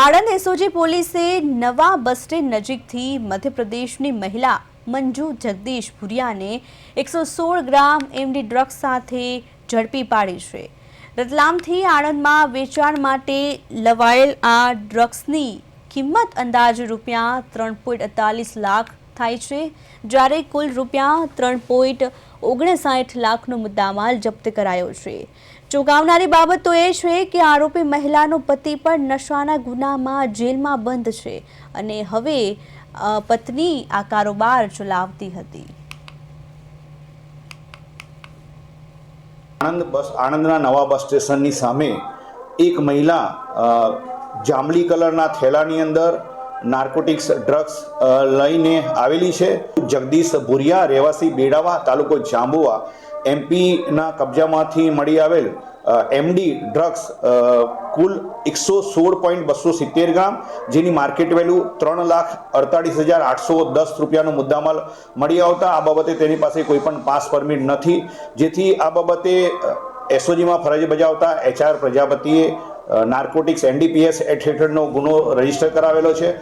Anand SOG પોલીસે નવા bus stand નજીકથી મધ્યપ્રદેશની મહિલા મંજુ જગદીશ ભુરિયાને 116 ગ્રામ એમડી ડ્રગ્સ સાથે ઝડપી પાડી છે। રતલામથી આણંદમાં વેચાણ માટે લવાયેલ આ ડ્રગ્સની કિંમત અંદાજે રૂપિયા 3.48 લાખ થાય છે, જ્યારે કુલ રૂપિયા 3.59 લાખનો મુદ્દામાલ જપ્ત કરાયો છે। ચોંકાવનારી બાબત તો એ છે કે આરોપી મહિલાનો પતિ પણ નશાના ગુનામાં જેલમાં બંધ છે અને હવે પત્ની આ કારોબાર ચલાવતી હતી। આણંદના નવા બસ સ્ટેશનની સામે એક મહિલા જાંબલી કલરના થેલાની અંદર નાર્કોટિક્સ ડ્રગ્સ લઈને આવેલી છે। જગદીશ ભુરિયા રહેવાસી બેડાવા તાલુકો જાંબુઆ એમપીના કબજામાંથી મળી આવેલ એમડી ડ્રગ્સ કુલ 116.270 ગ્રામ, જેની માર્કેટ વેલ્યુ 3,48,810 રૂપિયાનો મુદ્દામાલ મળી આવતા આ બાબતે તેની પાસે કોઈ પણ પાસ પરમિટ નથી, જેથી આ બાબતે એસઓજીમાં ફરજ બજાવતા HR પ્રજાપતિએ નાર્કોટિક્સ NDPS એક્ટ હેઠળનો ગુનો રજીસ્ટર કરાવેલો છે।